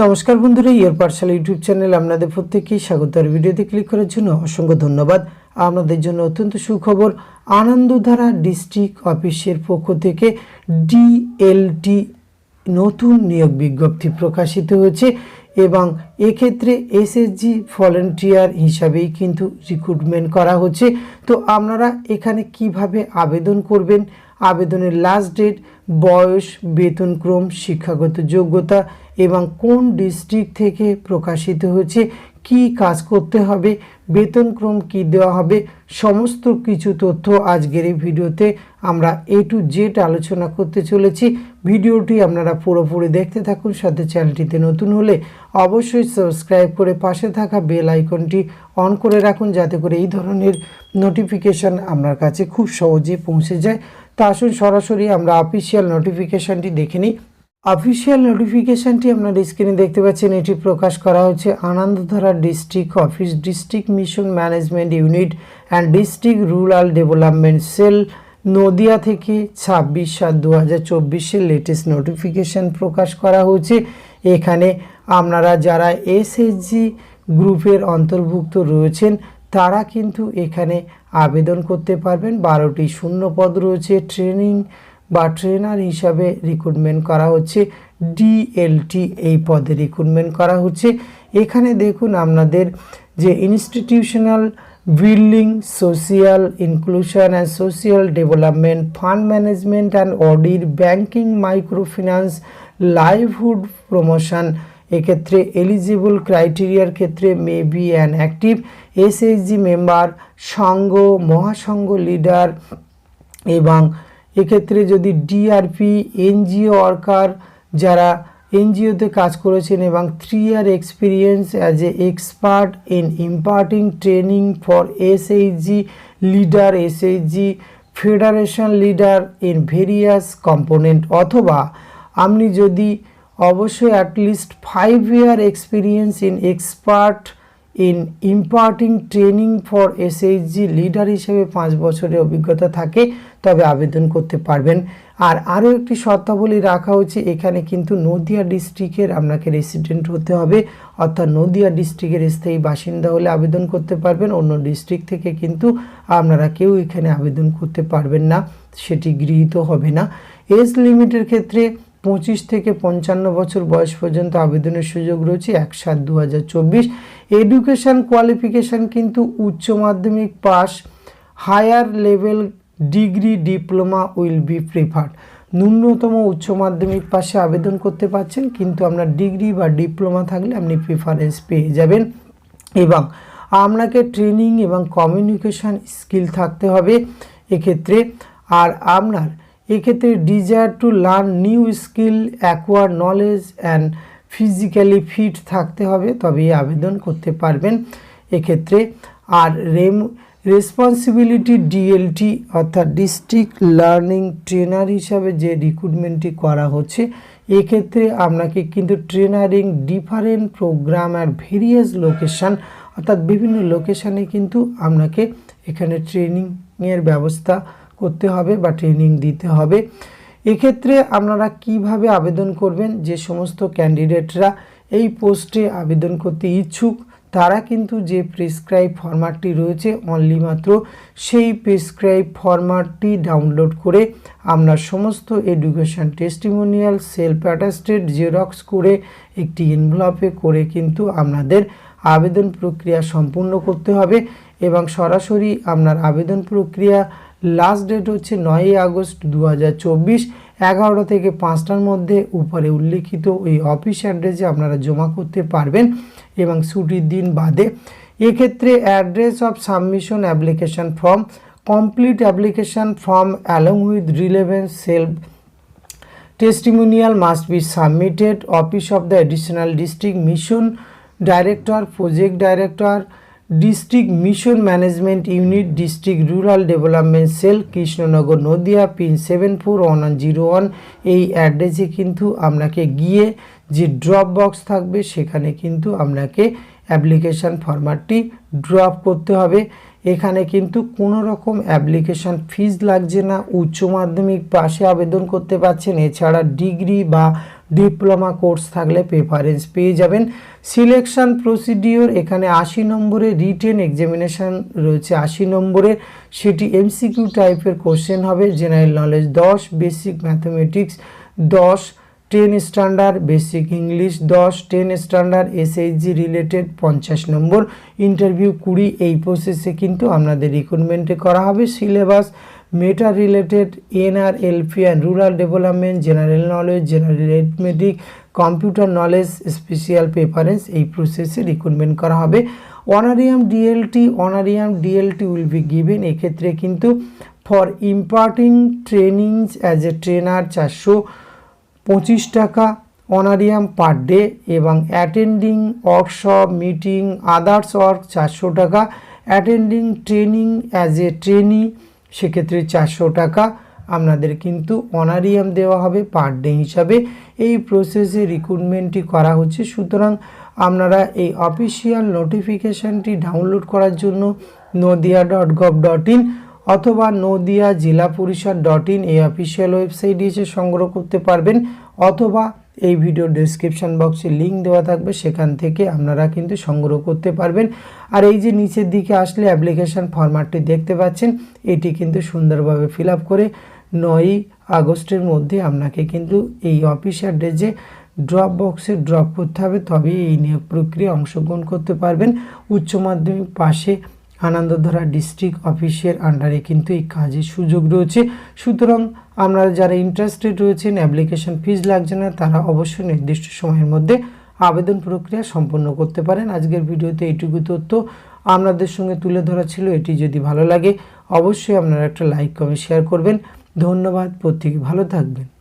নমস্কার বন্ধুরা, ইয়ার পাঠশালা ইউটিউব চ্যানেলে আপনাদের প্রত্যেককেই স্বাগত। আর ভিডিওতে ক্লিক করার জন্য অসংখ্য ধন্যবাদ। আপনাদের জন্য অত্যন্ত সুখবর, আনন্দধারা ডিস্ট্রিক্ট অফিসের পক্ষ থেকে ডিএলটি নতুন নিয়োগ বিজ্ঞপ্তি প্রকাশিত হয়েছে এবং এক্ষেত্রে এসএসজি ভলেন্টিয়ার হিসাবেই কিন্তু রিক্রুটমেন্ট করা হচ্ছে। তো আপনারা এখানে কিভাবে আবেদন করবেন, আবেদনের লাস্ট ডেট, বয়স, বেতনক্রম, শিক্ষাগত যোগ্যতা এবং কোন ডিস্ট্রিক্ট থেকে প্রকাশিত হয়েছে, কি কাজ করতে হবে, বেতনক্রম কি দেওয়া হবে, সমস্ত কিছু তথ্য আজকের এই ভিডিওতে আমরা A to Z আলোচনা করতে চলেছি। ভিডিওটি আপনারা পুরোপুরি দেখতে থাকুন। সাথে চ্যানেলটিতে নতুন হলে অবশ্যই সাবস্ক্রাইব করে পাশে থাকা বেল আইকনটি অন করে রাখুন, যাতে করে এই ধরনের নোটিফিকেশান আপনার কাছে খুব সহজে পৌঁছে যায়। তো আসুন সরাসরি আমরা অফিসিয়াল নোটিফিকেশানটি দেখে নিই। অফিসিয়াল নোটিফিকেশানটি আপনার স্ক্রিনে দেখতে পাচ্ছেন। এটি প্রকাশ করা হচ্ছে Anandadhara district office, district mission management unit and district rural development sell, Nadia থেকে 26/7/2024 লেটেস্ট নোটিফিকেশান প্রকাশ করা হয়েছে। এখানে আপনারা যারা এসএসজি গ্রুপের অন্তর্ভুক্ত রয়েছেন তারা কিন্তু এখানে আবেদন করতে পারবেন। 12টি শূন্য পদ রয়েছে। ট্রেনিং বা ট্রেনার হিসাবে রিক্রুটমেন্ট করা হচ্ছে। ডিএলটি এই পদে রিক্রুটমেন্ট করা হচ্ছে। এখানে দেখুন আপনাদের যে institutional building, social inclusion and social development, fund management and audit, banking, micro finance, livelihood promotion. এক্ষেত্রে এলিজিবল ক্রাইটেরিয়ার ক্ষেত্রে may be an active SSG member, সংঘ, মহাসংঘ লিডার এবং এক্ষেত্রে যদি ডিআরপি, এনজিও ওয়ার্কার যারা এনজিওতে কাজ করেছেন এবং 3 year experience as a expert in imparting training for SHG leader, SHG federation leader in various component, অথবা আপনি যদি অবশ্যই at least 5 year experience in expert in imparting training for SHG leader হিসেবে 5 বছরের অভিজ্ঞতা থাকে তবে আবেদন করতে পারবেন। আর আরও একটি শর্তাবলী রাখা হচ্ছে, এখানে কিন্তু নদিয়া ডিস্ট্রিক্টের আপনাকে রেসিডেন্ট হতে হবে, অর্থাৎ নদিয়া ডিস্ট্রিক্টের স্থায়ী বাসিন্দা হলে আবেদন করতে পারবেন। অন্য ডিস্ট্রিক্ট থেকে কিন্তু আপনারা কেউ এখানে আবেদন করতে পারবেন না, সেটি গৃহীত হবে না। এজ লিমিটের ক্ষেত্রে 25 থেকে 55 বছর বয়স পর্যন্ত আবেদনের সুযোগ রয়েছে 1/7/2024। এডুকেশান কোয়ালিফিকেশান কিন্তু উচ্চ মাধ্যমিক pass, higher level degree, diploma will be preferred. ন্যূনতম উচ্চ মাধ্যমিক পাশে আবেদন করতে পারছেন, কিন্তু আপনার ডিগ্রি বা ডিপ্লোমা থাকলে আপনি প্রিফারেন্স পেয়ে যাবেন। এবং আপনাকে ট্রেনিং এবং কমিউনিকেশান স্কিল থাকতে হবে এক্ষেত্রে। আর আপনার এক্ষেত্রে desire to learn new skill, acquire knowledge and physically fit থাকতে হবে, তবেই আবেদন করতে পারবেন এক্ষেত্রে। আর রেসপন্সিবিলিটি ডিএলটি অর্থাৎ ডিস্ট্রিক্ট লার্নিং ট্রেনার হিসাবে যে রিক্রুটমেন্টটি করা হচ্ছে, এক্ষেত্রে আপনাকে কিন্তু ট্রেনারিং ডিফারেন্ট প্রোগ্রাম আর ভেরিয়াস লোকেশান, অর্থাৎ বিভিন্ন লোকেশানে কিন্তু আপনাকে এখানে ট্রেনিংয়ের ব্যবস্থা করতে হবে বা ট্রেনিং দিতে হবে। এক্ষেত্রে আপনারা কিভাবে আবেদন করবেন, যে সমস্ত ক্যান্ডিডেটরা এই পোস্টে আবেদন করতে ইচ্ছুক তারা কিন্তু যে প্রেসক্রাইব ফরম্যাটটি রয়েছে অনলি মাত্র সেই প্রেসক্রাইব ফরম্যাটটি ডাউনলোড করে আপনার সমস্ত education testimonial self attested xerox করে একটি এনভেলপে করে কিন্তু আপনাদের আবেদন প্রক্রিয়া সম্পূর্ণ করতে হবে। এবং সরাসরি আপনার আবেদন প্রক্রিয়া লাস্ট ডেট হচ্ছে 9 আগস্ট 2024, 11টা থেকে 5টার মধ্যে উপরে উল্লেখিত ওই অফিস অ্যাড্রেসে আপনারা জমা করতে পারবেন এবং ছুটির দিন বাদে। এক্ষেত্রে address of submission application form, complete application form along with relevant self testimonial must be submitted, office of the additional district mission director, project director, district mission management unit, district rural development sell, Krishnanagar, Nadia, pin 741101। এই অ্যাড্রেসে কিন্তু আপনাকে গিয়ে যে drop box থাকবে সেখানে কিন্তু আপনাকে অ্যাপ্লিকেশান ফরম্যাটটি ড্রপ করতে হবে। এখানে কিন্তু কোনো রকম অ্যাপ্লিকেশান ফিজ লাগছে না, উচ্চ মাধ্যমিক পাশে আবেদন করতে পারছেন, এছাড়া ডিগ্রি বা ডিপ্লোমা কোর্স থাকলে প্রেফারেন্স পেয়ে যাবেন। সিলেকশন প্রসিডিওর এখানে 80 নম্বরের রিটেন এক্সামিনেশান রয়েছে, 80 নম্বরের, সেটি এমসিকিউ টাইপের কোশ্চেন হবে। General knowledge 10, basic mathematics 10, 10 standard, basic English 10, 10 standard, SHG related 50 number, interview 20। এই প্রসেসে কিন্তু আপনাদের রিক্রুটমেন্টে করা হবে। সিলেবাস মেটা related, NRLP and rural development, general knowledge, general arithmetic, computer knowledge, special preference, এই প্রসেসে রিক্রুটমেন্ট করা হবে। Honorarium DLT will be given. এক্ষেত্রে কিন্তু for imparting trainings as a trainer 425 টাকা অনারিয়াম পার ডে, এবং attending workshop, meeting, others work 400 টাকা, attending training as a trainee সেক্ষেত্রে 400 টাকা আপনাদের কিন্তু অনারিয়াম দেওয়া হবে পার ডে হিসাবে। এই প্রসেসে রিক্রুটমেন্টটি করা হচ্ছে। সুতরাং আপনারা এই অফিসিয়াল নোটিফিকেশানটি ডাউনলোড করার জন্য nadia.gov.in অথবা নদিয়া জেলা পরিষদ .in এই অফিসিয়াল ওয়েবসাইটে এসে সংগ্রহ করতে পারবেন, অথবা এই ভিডিও ডেসক্রিপশন বক্সে লিঙ্ক দেওয়া থাকবে, সেখান থেকে আপনারা কিন্তু সংগ্রহ করতে পারবেন। আর এই যে নিচের দিকে আসলে অ্যাপ্লিকেশান ফরম্যাটটি দেখতে পাচ্ছেন, এটি কিন্তু সুন্দরভাবে ফিল আপ করে 9ই আগস্টের মধ্যে আপনাকে কিন্তু এই অফিসিয়াল ড্রেসে ড্রপ বক্সে ড্রপ করতে হবে, তবেই এই নিয়োগ প্রক্রিয়া অংশগ্রহণ করতে পারবেন। উচ্চ মাধ্যমিক পাশে আনন্দধারা ডিস্ট্রিক্ট অফিসের আন্ডারে কিন্তু এই কাজের সুযোগ রয়েছে। সুতরাং আপনারা যারা ইন্টারেস্টেড রয়েছেন, অ্যাপ্লিকেশন ফিজ লাগছে না, তারা অবশ্যই নির্দিষ্ট সময়ের মধ্যে আবেদন প্রক্রিয়া সম্পন্ন করতে পারেন। আজকের ভিডিওতে এইটুকু তথ্য আপনাদের সঙ্গে তুলে ধরা ছিল। এটি যদি ভালো লাগে অবশ্যই আপনারা একটা লাইক কমেন্ট শেয়ার করবেন। ধন্যবাদ, প্রত্যেকে ভালো থাকবেন।